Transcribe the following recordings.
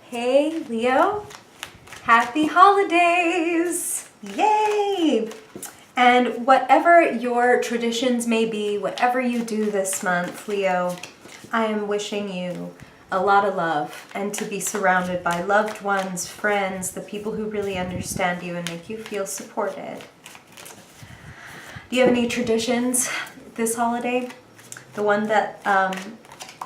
Hey, Leo. Happy holidays! Yay! And whatever your traditions may be, whatever you do this month, Leo, I am wishing you a lot of love and to be surrounded by loved ones, friends, the people who really understand you and make you feel supported. Do you have any traditions this holiday? The one that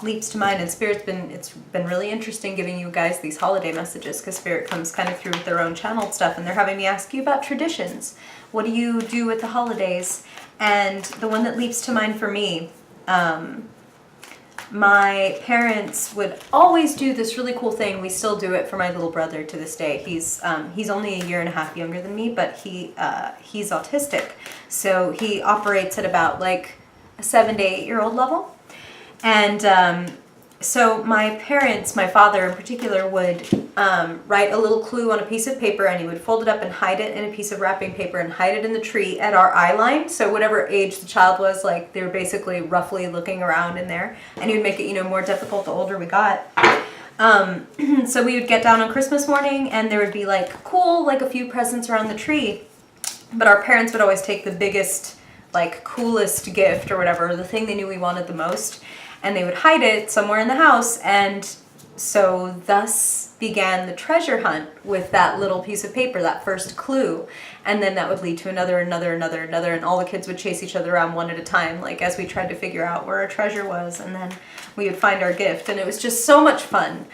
leaps to mind, and it's been really interesting giving you guys these holiday messages because Spirit comes kind of through with their own channeled stuff, and they're having me ask you about traditions. What do you do with the holidays? And the one that leaps to mind for me, my parents would always do this really cool thing. We still do it for my little brother to this day. He's only a year and a half younger than me, but he's autistic, so he operates at about like a 7 to 8 year old level. And so my parents, my father in particular, would write a little clue on a piece of paper, and he would fold it up and hide it in a piece of wrapping paper and hide it in the tree at our eye line. So whatever age the child was, like they were basically roughly looking around in there, and he would make it, more difficult the older we got. So we would get down on Christmas morning, and there would be like a few presents around the tree, but our parents would always take the biggest, like coolest gift or whatever, the thing they knew we wanted the most, and they would hide it somewhere in the house. And so thus began the treasure hunt with that little piece of paper, that first clue. And then that would lead to another, and all the kids would chase each other around one at a time, like as we tried to figure out where our treasure was, and then we would find our gift, and it was just so much fun.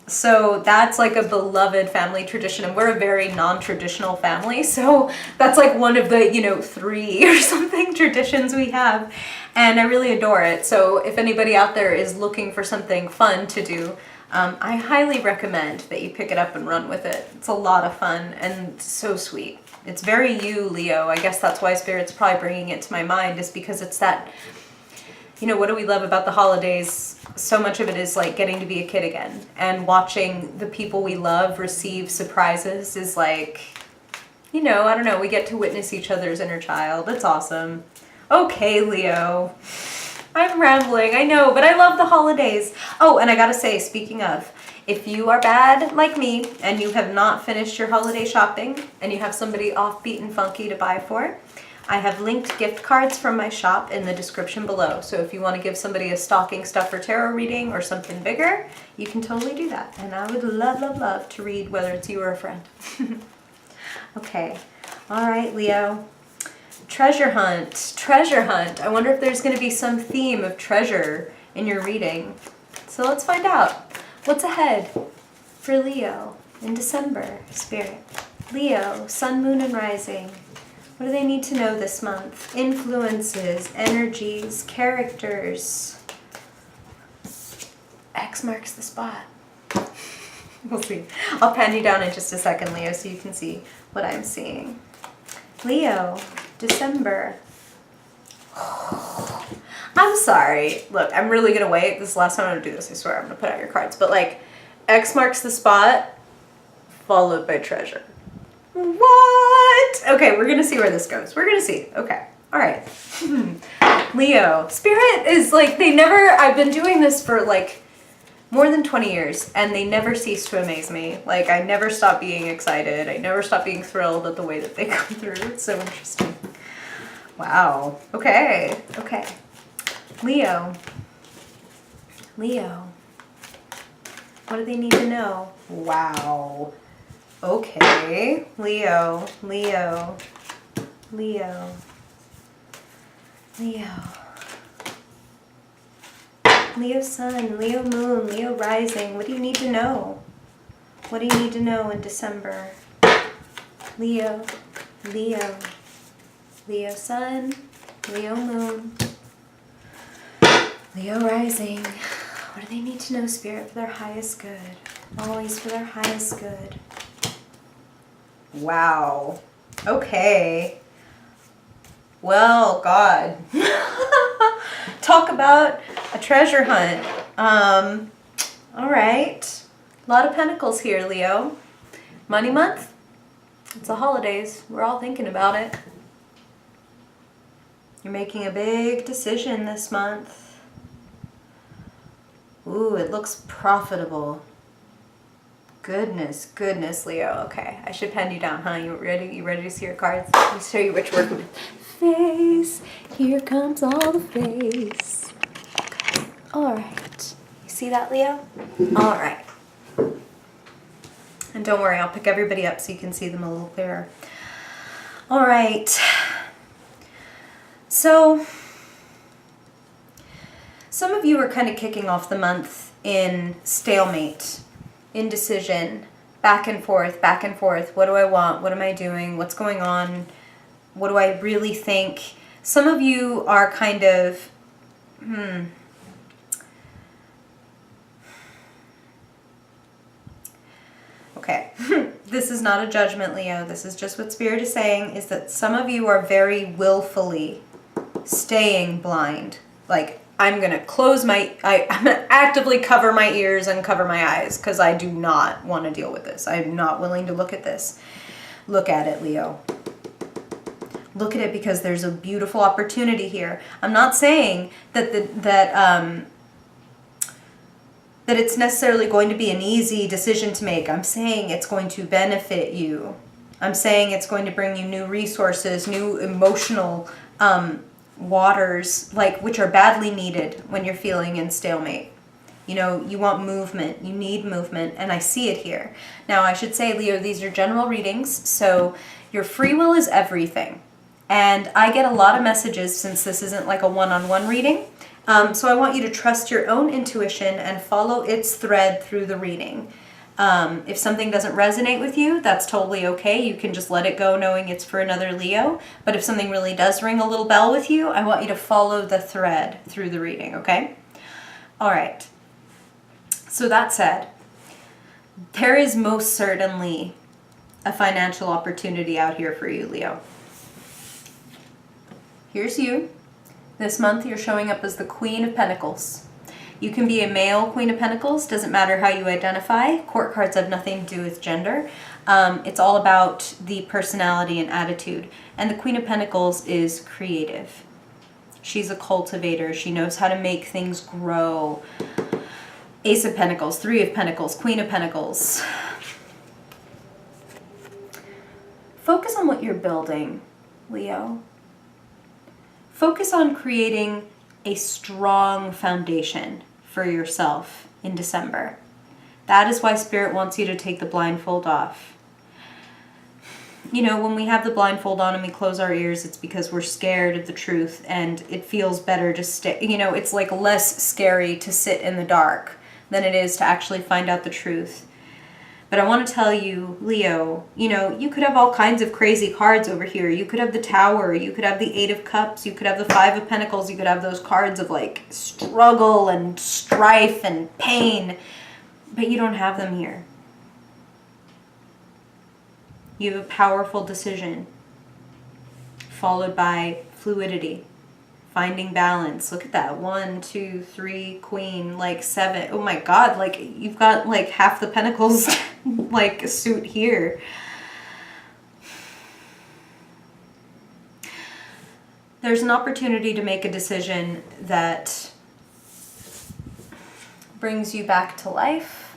So that's like a beloved family tradition, and we're a very non-traditional family, so that's like one of the 3 or something traditions we have, and I really adore it. So if anybody out there is looking for something fun to do, I highly recommend that you pick it up and run with it. It's a lot of fun and so sweet. It's very you, Leo. I guess that's why Spirit's probably bringing it to my mind, is because it's that, what do we love about the holidays? So much of it is like getting to be a kid again, and watching the people we love receive surprises is like, I don't know, we get to witness each other's inner child. It's awesome. Okay, Leo. I'm rambling, I know, but I love the holidays. Oh, and I gotta say, speaking of, if you are bad like me and you have not finished your holiday shopping and you have somebody offbeat and funky to buy for, I have linked gift cards from my shop in the description below. So if you want to give somebody a stocking stuffer tarot reading or something bigger, you can totally do that. And I would love, love, love to read, whether it's you or a friend. Okay. All right, Leo. Treasure hunt. Treasure hunt. I wonder if there's going to be some theme of treasure in your reading. So let's find out. What's ahead for Leo in December, Spirit? Leo, sun, moon, and rising. What do they need to know this month? Influences, energies, characters. X marks the spot. We'll see. I'll pan you down in just a second, Leo, so you can see what I'm seeing. Leo, December. I'm sorry. Look, I'm really going to wait. This is the last time I'm going to do this. I swear I'm going to put out your cards. But like, X marks the spot, followed by treasure. What? Okay, we're going to see where this goes. We're going to see. Okay. All right. Leo. Spirit is like, I've been doing this for like more than 20 years, and they never cease to amaze me. Like, I never stop being excited. I never stop being thrilled at the way that they come through. It's so interesting. Wow. Okay. Okay. Leo. Leo. What do they need to know? Wow. Okay, Leo, Leo, Leo, Leo, Leo sun, Leo moon, Leo rising. What do you need to know? What do you need to know in December? Leo, Leo, Leo sun, Leo moon, Leo rising. What do they need to know, Spirit, for their highest good? Always for their highest good. Wow. Okay. Well, God. Talk about a treasure hunt. All right. A lot of pentacles here, Leo. Money month? It's the holidays. We're all thinking about it. You're making a big decision this month. Ooh, it looks profitable. Goodness, Leo. Okay, I should pen you down, huh? You ready? You ready to see your cards? Let me show you which work with. Face. Here comes all the face. Okay. All right. You see that, Leo? All right. And don't worry, I'll pick everybody up so you can see them a little clearer. All right. So, some of you are kind of kicking off the month in stalemate, indecision, back and forth, back and forth. What do I want? What am I doing? What's going on? What do I really think? Some of you are kind of, Okay, this is not a judgment, Leo. This is just what Spirit is saying, is that some of you are very willfully staying blind. Like, I'm going to close I'm going to actively cover my ears and cover my eyes because I do not want to deal with this. I'm not willing to look at this. Look at it, Leo. Look at it because there's a beautiful opportunity here. I'm not saying that that it's necessarily going to be an easy decision to make. I'm saying it's going to benefit you. I'm saying it's going to bring you new resources, new emotional waters, like which are badly needed when you're feeling in stalemate. You know, you want movement, you need movement, and I see it here. Now, I should say, Leo, these are general readings, so your free will is everything. And I get a lot of messages since this isn't like a one-on-one reading. So I want you to trust your own intuition and follow its thread through the reading. If something doesn't resonate with you, that's totally okay. You can just let it go knowing it's for another Leo. But if something really does ring a little bell with you, I want you to follow the thread through the reading, okay? All right. So that said, there is most certainly a financial opportunity out here for you, Leo. Here's you. This month you're showing up as the Queen of Pentacles. You can be a male Queen of Pentacles, doesn't matter how you identify. Court cards have nothing to do with gender. It's all about the personality and attitude. And the Queen of Pentacles is creative. She's a cultivator. She knows how to make things grow. Ace of Pentacles, Three of Pentacles, Queen of Pentacles. Focus on what you're building, Leo. Focus on creating a strong foundation for yourself in December. That is why Spirit wants you to take the blindfold off. You know, when we have the blindfold on and we close our ears, it's because we're scared of the truth and it feels better to stay, you know, it's like less scary to sit in the dark than it is to actually find out the truth. But I want to tell you, Leo, you know, you could have all kinds of crazy cards over here. You could have the Tower, you could have the Eight of Cups, you could have the Five of Pentacles, you could have those cards of like struggle and strife and pain, but you don't have them here. You have a powerful decision followed by fluidity. Finding balance. Look at that. 1, 2, 3, Queen, like 7. Oh my God, like you've got like half the Pentacles like suit here. There's an opportunity to make a decision that brings you back to life.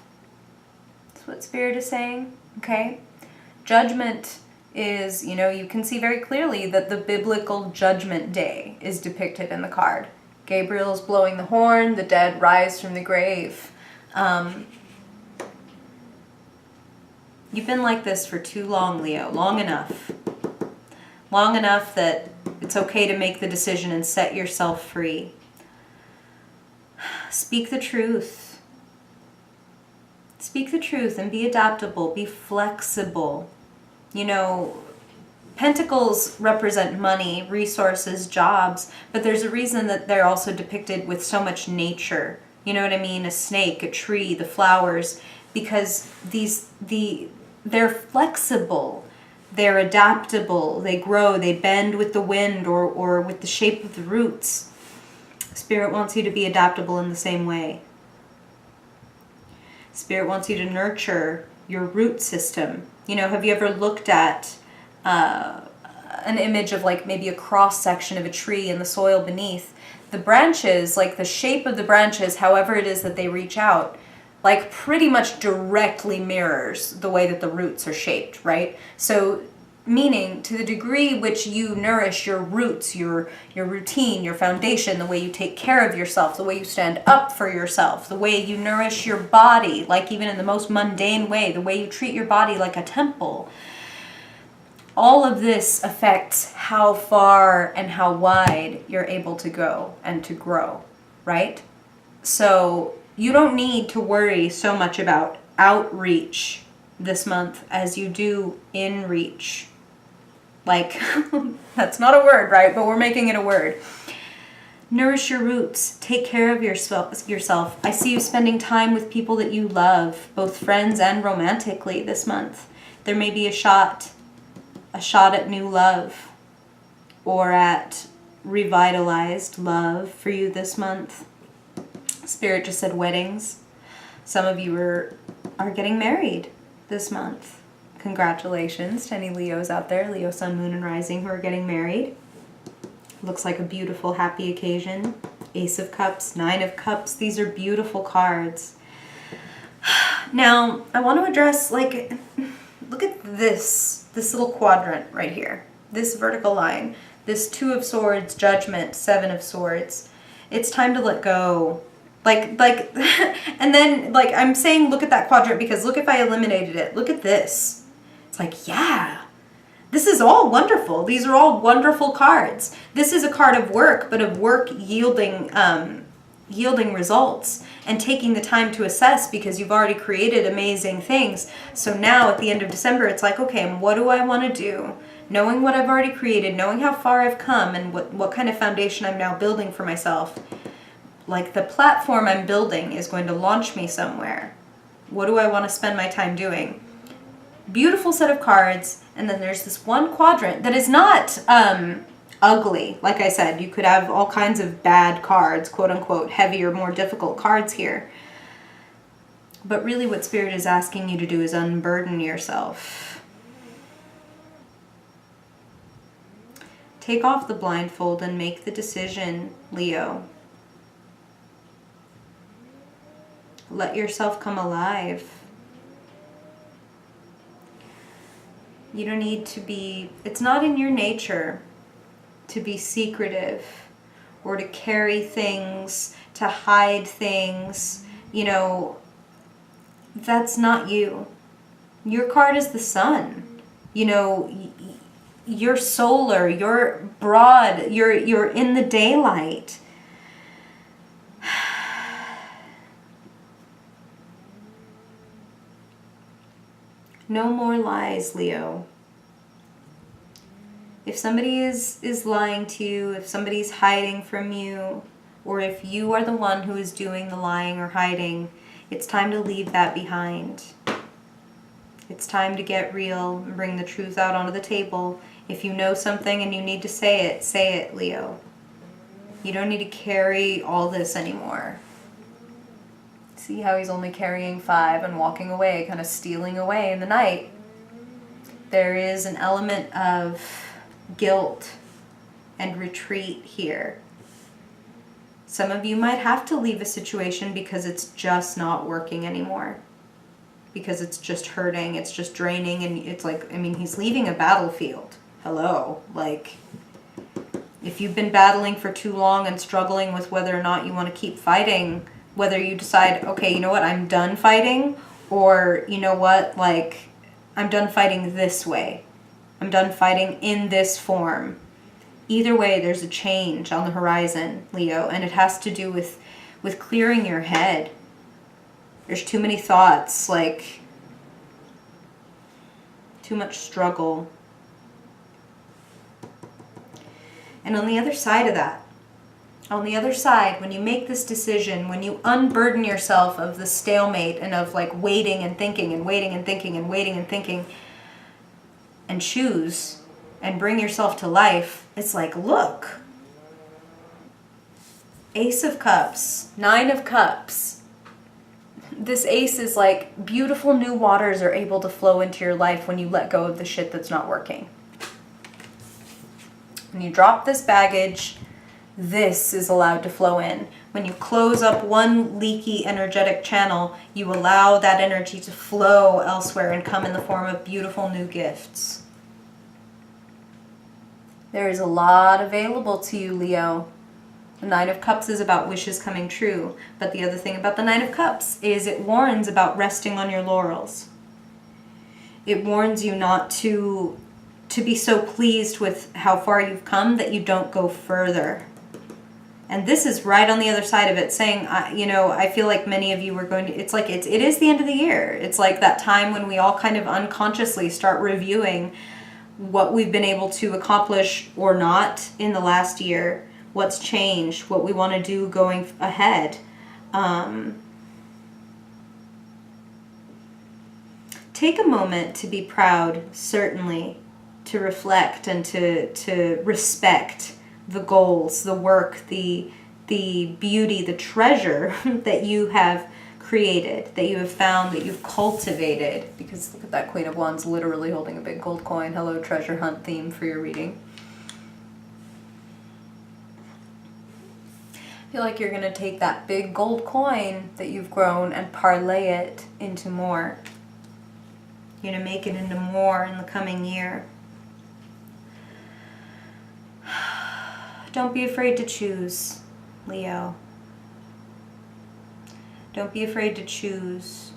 That's what Spirit is saying, okay? Judgment is, you know, you can see very clearly that the biblical judgment day is depicted in the card. Gabriel's blowing the horn, the dead rise from the grave. You've been like this for too long, Leo. Long enough. Long enough that it's okay to make the decision and set yourself free. Speak the truth. Speak the truth and be adaptable. Be flexible. You know, Pentacles represent money, resources, jobs, but there's a reason that they're also depicted with so much nature. You know what I mean? A snake, a tree, the flowers, because they're flexible, they're adaptable, they grow, they bend with the wind or with the shape of the roots. Spirit wants you to be adaptable in the same way. Spirit wants you to nurture your root system. You know, have you ever looked at an image of like maybe a cross section of a tree and the soil beneath? The branches, like the shape of the branches, however it is that they reach out, like pretty much directly mirrors the way that the roots are shaped, right? So meaning to the degree which you nourish your roots, your routine, your foundation, the way you take care of yourself, the way you stand up for yourself, the way you nourish your body, like even in the most mundane way, the way you treat your body like a temple. All of this affects how far and how wide you're able to go and to grow, right? So you don't need to worry so much about outreach this month as you do in reach. Like, that's not a word, right? But we're making it a word. Nourish your roots. Take care of yourself. I see you spending time with people that you love, both friends and romantically this month. There may be a shot at new love or at revitalized love for you this month. Spirit just said weddings. Some of you are getting married this month. Congratulations to any Leos out there, Leo, Sun, Moon, and Rising, who are getting married. Looks like a beautiful, happy occasion. Ace of Cups, Nine of Cups. These are beautiful cards. Now, I want to address, like, look at this little quadrant right here. This vertical line. This Two of Swords, Judgment, Seven of Swords. It's time to let go. Like, and then, like, I'm saying look at that quadrant because look if I eliminated it. Look at this. It's like, yeah, this is all wonderful. These are all wonderful cards. This is a card of work, but of work yielding results and taking the time to assess because you've already created amazing things. So now at the end of December, it's like, okay, what do I want to do? Knowing what I've already created, knowing how far I've come and what kind of foundation I'm now building for myself. Like the platform I'm building is going to launch me somewhere. What do I want to spend my time doing? Beautiful set of cards, and then there's this one quadrant that is not ugly. Like I said, you could have all kinds of bad cards, quote unquote, heavier, more difficult cards here. But really what Spirit is asking you to do is unburden yourself. Take off the blindfold and make the decision, Leo. Let yourself come alive. You don't need to be, it's not in your nature to be secretive or to carry things, to hide things. You know, that's not you. Your card is the sun. You know, you're solar, you're broad, you're in the daylight. No more lies, Leo. If somebody is lying to you, if somebody's hiding from you, or if you are the one who is doing the lying or hiding, it's time to leave that behind. It's time to get real and bring the truth out onto the table. If you know something and you need to say it, Leo. You don't need to carry all this anymore. See how he's only carrying 5 and walking away, kind of stealing away in the night. There is an element of guilt and retreat here. Some of you might have to leave a situation because it's just not working anymore. Because it's just hurting, it's just draining, and it's like, I mean, he's leaving a battlefield. Hello, like, if you've been battling for too long and struggling with whether or not you want to keep fighting, whether you decide, okay, you know what, I'm done fighting, or you know what, like, I'm done fighting this way. I'm done fighting in this form. Either way, there's a change on the horizon, Leo, and it has to do with clearing your head. There's too many thoughts, like, too much struggle. And on the other side of that, on the other side, when you make this decision, when you unburden yourself of the stalemate and of like waiting and thinking and waiting and thinking and waiting and thinking and choose and bring yourself to life, it's like, look, Ace of Cups, 9 of Cups. This ace is like beautiful new waters are able to flow into your life when you let go of the shit that's not working. When you drop this baggage, this is allowed to flow in. When you close up one leaky energetic channel, you allow that energy to flow elsewhere and come in the form of beautiful new gifts. There is a lot available to you, Leo. The Nine of Cups is about wishes coming true, but the other thing about the Nine of Cups is it warns about resting on your laurels. It warns you not to be so pleased with how far you've come that you don't go further. And this is right on the other side of it, saying, I feel like many of you are going to, it is the end of the year. It's like that time when we all kind of unconsciously start reviewing what we've been able to accomplish or not in the last year, what's changed, what we want to do going ahead. Take a moment to be proud, certainly, to reflect and to respect the goals, the work, the beauty, the treasure that you have created, that you have found, that you've cultivated. Because look at that Queen of Wands literally holding a big gold coin. Hello, treasure hunt theme for your reading. I feel like you're going to take that big gold coin that you've grown and parlay it into more. You're going to make it into more in the coming year. Don't be afraid to choose, Leo. Don't be afraid to choose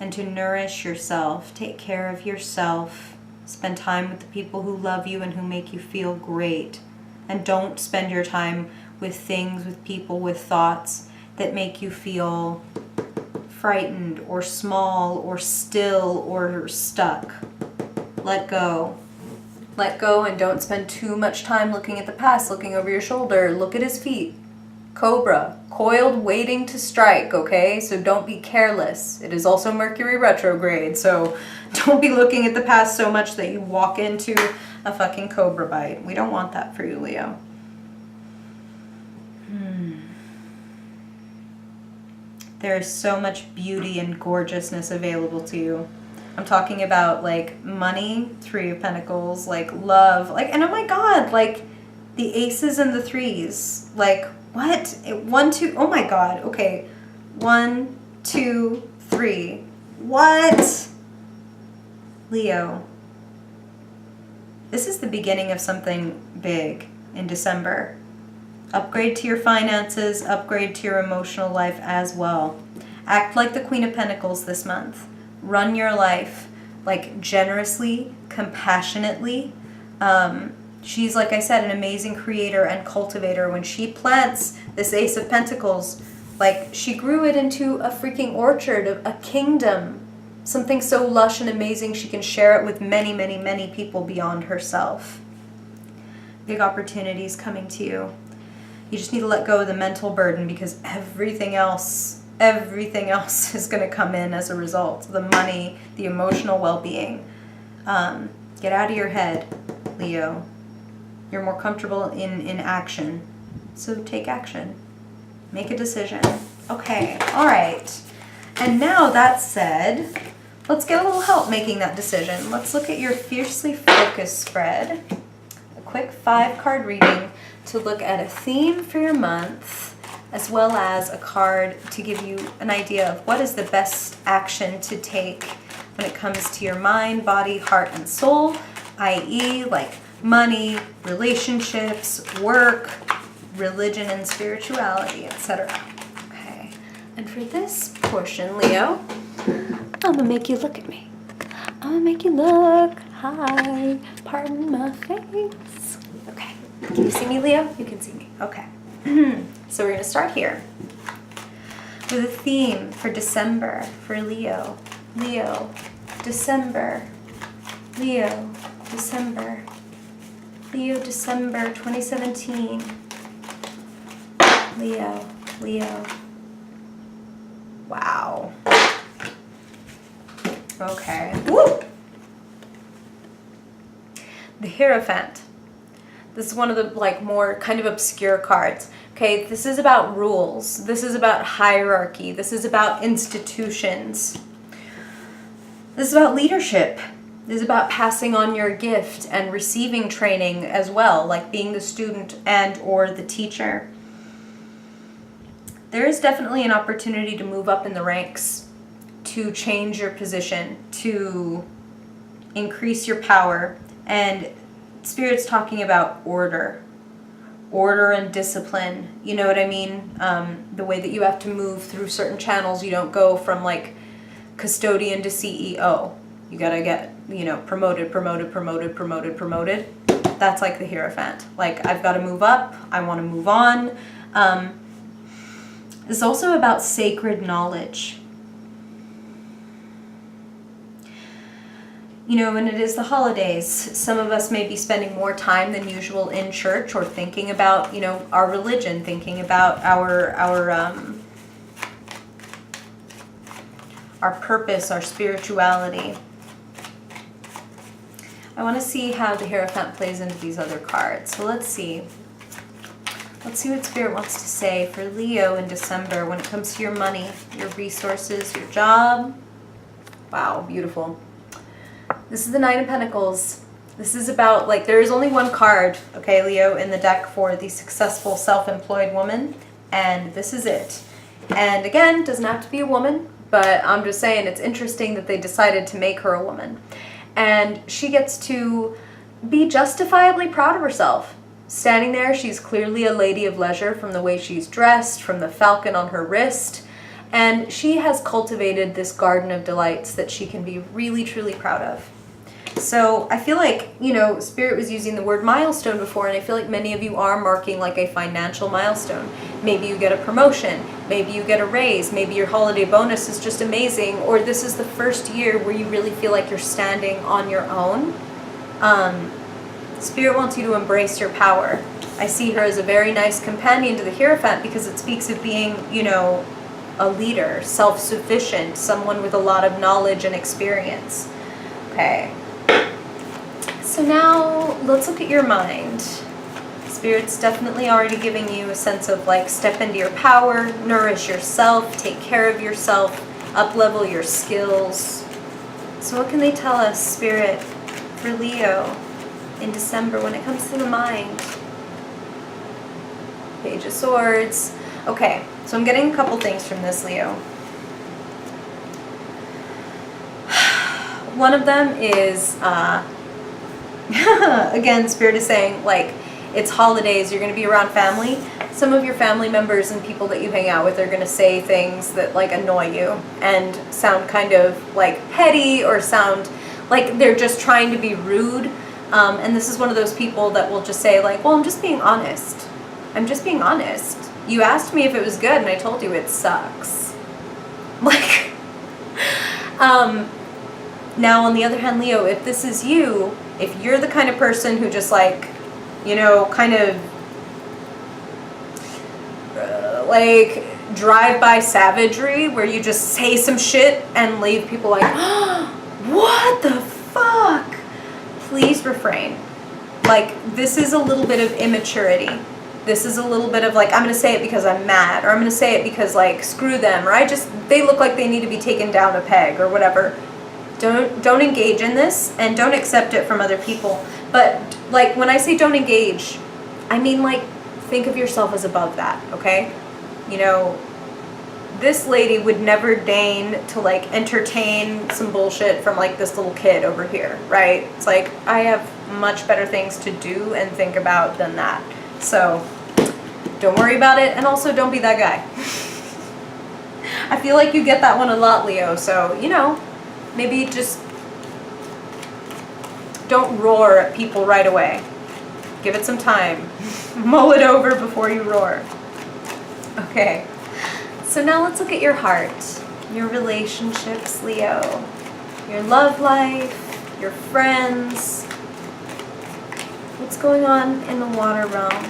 and to nourish yourself. Take care of yourself. Spend time with the people who love you and who make you feel great. And don't spend your time with things, with people, with thoughts that make you feel frightened or small or still or stuck. Let go. Let go and don't spend too much time looking at the past, looking over your shoulder. Look at his feet. Cobra, coiled, waiting to strike, okay? So don't be careless. It is also Mercury retrograde, so don't be looking at the past so much that you walk into a fucking cobra bite. We don't want that for you, Leo. There is so much beauty and gorgeousness available to you. I'm talking about like money, Three of Pentacles, like love, like, and oh my God, like the aces and the threes, like what? 1, 2, oh my God, okay. 1, 2, 3. What? Leo, this is the beginning of something big in December. Upgrade to your finances, upgrade to your emotional life as well. Act like the Queen of Pentacles this month. Run your life like generously, compassionately. She's, like I said, an amazing creator and cultivator. When she plants this Ace of Pentacles, like she grew it into a freaking orchard, a kingdom, something so lush and amazing she can share it with many, many, many people beyond herself. Big opportunities coming to you. You just need to let go of the mental burden because everything else is going to come in as a result. The money, the emotional well-being. Get out of your head, Leo. You're more comfortable in action. So take action. Make a decision. Okay, all right. And now that said, let's get a little help making that decision. Let's look at your Fiercely Focused spread. A quick 5-card reading to look at a theme for your month, as well as a card to give you an idea of what is the best action to take when it comes to your mind, body, heart, and soul, i.e. like money, relationships, work, religion and spirituality, etc. Okay, and for this portion, Leo, I'm gonna make you look at me. I'm gonna make you look. Hi, pardon my face. Okay, can you see me, Leo? You can see me. Okay. So we're going to start here with a theme for December for Leo. Leo, December. Leo, December. Leo, December 2017. Leo, Leo. Wow. Okay. Woo! The Hierophant. This is one of the more kind of obscure cards. Okay, this is about rules. This is about hierarchy. This is about institutions. This is about leadership. This is about passing on your gift and receiving training as well, like being the student and or the teacher. There is definitely an opportunity to move up in the ranks, to change your position, to increase your power. And Spirit's talking about order and discipline. You know what I mean? The way that you have to move through certain channels. You don't go from like custodian to CEO. You gotta get, you know, promoted. That's like the Hierophant. Like, I've got to move up. I want to move on. It's also about sacred knowledge. You know, when it is the holidays, some of us may be spending more time than usual in church or thinking about, you know, our religion, thinking about our purpose, our spirituality. I want to see how the Hierophant plays into these other cards. So let's see. Let's see what Spirit wants to say for Leo in December when it comes to your money, your resources, your job. Wow, beautiful. This is the Nine of Pentacles. This is about, like, there is only one card, okay, Leo, in the deck for the successful self-employed woman, and this is it. And again, doesn't have to be a woman, but I'm just saying it's interesting that they decided to make her a woman. And she gets to be justifiably proud of herself. Standing there, she's clearly a lady of leisure from the way she's dressed, from the falcon on her wrist, and she has cultivated this garden of delights that she can be really, truly proud of. So I feel like, you know, Spirit was using the word milestone before, and I feel like many of you are marking like a financial milestone. Maybe you get a promotion, maybe you get a raise, maybe your holiday bonus is just amazing, or this is the first year where you really feel like you're standing on your own. Spirit wants you to embrace your power. I see her as a very nice companion to the Hierophant because it speaks of being, you know, a leader, self-sufficient, someone with a lot of knowledge and experience. Okay. So now let's look at your mind. Spirit's definitely already giving you a sense of like step into your power, nourish yourself, take care of yourself, up-level your skills. So what can they tell us, Spirit, for Leo in December when it comes to the mind? Page of Swords. Okay, so I'm getting a couple things from this, Leo. One of them is, again, Spirit is saying, like, it's holidays, you're going to be around family. Some of your family members and people that you hang out with are going to say things that, like, annoy you and sound kind of, like, petty or sound like they're just trying to be rude. And this is one of those people that will just say, like, well, I'm just being honest. I'm just being honest. You asked me if it was good, and I told you it sucks. Like, now on the other hand, Leo, if this is you, if you're the kind of person who just, like, you know, kind of, like, drive-by savagery, where you just say some shit and leave people like, oh, what the fuck? Please refrain. Like, this is a little bit of immaturity. This is a little bit of like, I'm going to say it because I'm mad, or I'm going to say it because, like, screw them, or they look like they need to be taken down a peg or whatever. Don't engage in this, and don't accept it from other people. But, like, when I say don't engage, I mean, like, think of yourself as above that, okay? You know, this lady would never deign to, like, entertain some bullshit from, like, this little kid over here, right? It's like, I have much better things to do and think about than that. So, don't worry about it, and also don't be that guy. I feel like you get that one a lot, Leo, so, you know, maybe just don't roar at people right away. Give it some time. Mull it over before you roar. Okay, so now let's look at your heart, your relationships, Leo, your love life, your friends. What's going on in the water realm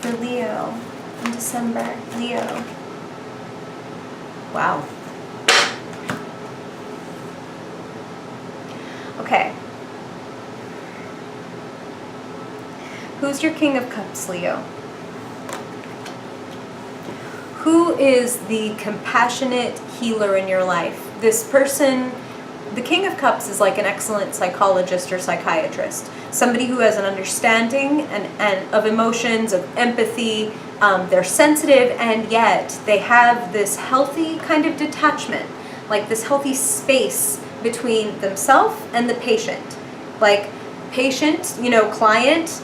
for Leo in December? Leo. Wow. Okay. Who's your King of Cups, Leo? Who is the compassionate healer in your life? This person The King of Cups is like an excellent psychologist or psychiatrist, somebody who has an understanding and of emotions, of empathy. They're sensitive, and yet they have this healthy kind of detachment, like this healthy space between themselves and the patient. Like, patient, you know, client,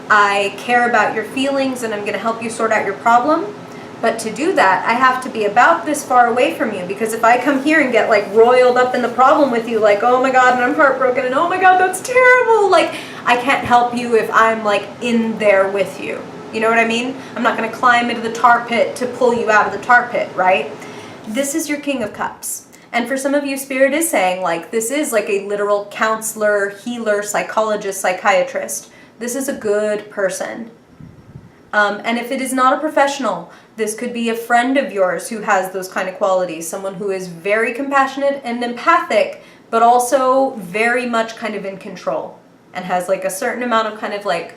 I care about your feelings and I'm going to help you sort out your problem. But to do that, I have to be about this far away from you, because if I come here and get like roiled up in the problem with you, like, oh my God, and I'm heartbroken, and oh my God, that's terrible. Like, I can't help you if I'm like in there with you. You know what I mean? I'm not going to climb into the tar pit to pull you out of the tar pit, right? This is your King of Cups. And for some of you, Spirit is saying, like, this is like a literal counselor, healer, psychologist, psychiatrist. This is a good person. And if it is not a professional, this could be a friend of yours who has those kind of qualities. Someone who is very compassionate and empathic, but also very much kind of in control and has like a certain amount of kind of like,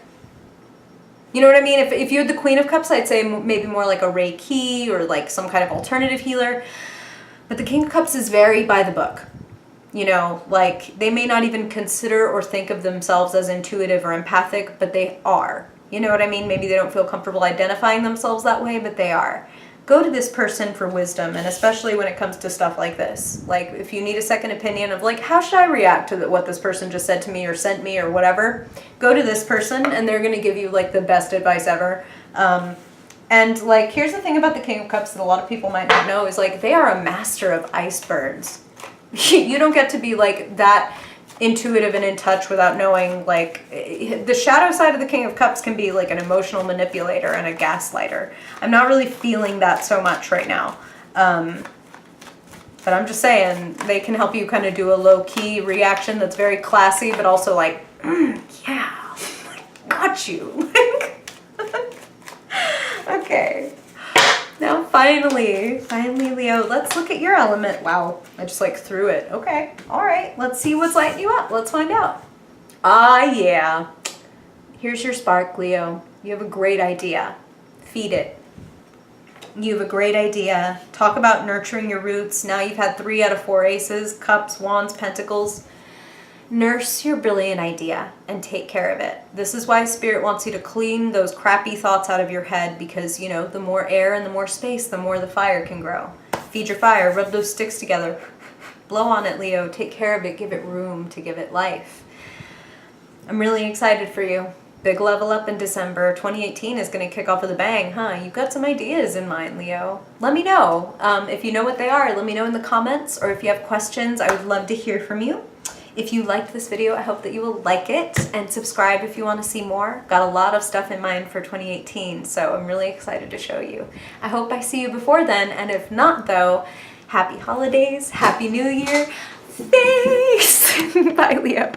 you know what I mean? If you had the Queen of Cups, I'd say maybe more like a Reiki or like some kind of alternative healer. But the King of Cups is very by the book. You know, like, they may not even consider or think of themselves as intuitive or empathic, but they are. You know what I mean? Maybe they don't feel comfortable identifying themselves that way, but they are. Go to this person for wisdom, and especially when it comes to stuff like this. Like, if you need a second opinion of, like, how should I react to what this person just said to me or sent me or whatever, go to this person, and they're going to give you, like, the best advice ever. And, like, here's the thing about the King of Cups that a lot of people might not know is, like, they are a master of icebergs. You don't get to be, like, that intuitive and in touch without knowing, like, the shadow side of the King of Cups can be, like, an emotional manipulator and a gaslighter. I'm not really feeling that so much right now. But I'm just saying, they can help you kind of do a low-key reaction that's very classy, but also, like, yeah, got you. Okay. Now finally, Leo, let's look at your element. Wow, I just like threw it. Okay, all right, let's see what's lighting you up. Let's find out. Ah, yeah. Here's your spark, Leo. You have a great idea. Feed it. You have a great idea. Talk about nurturing your roots. Now you've had 3 out of 4 aces, cups, wands, pentacles. Nurse your brilliant idea and take care of it. This is why Spirit wants you to clean those crappy thoughts out of your head, because, you know, the more air and the more space, the more the fire can grow. Feed your fire, rub those sticks together, blow on it, Leo, take care of it, give it room to give it life. I'm really excited for you. Big level up in December. 2018 is going to kick off with a bang, huh? You've got some ideas in mind, Leo. Let me know. If you know what they are, let me know in the comments, or if you have questions, I would love to hear from you. If you liked this video, I hope that you will like it and subscribe if you want to see more. Got a lot of stuff in mind for 2018, so I'm really excited to show you. I hope I see you before then, and if not though, happy holidays, happy new year. Thanks! Bye, Leo.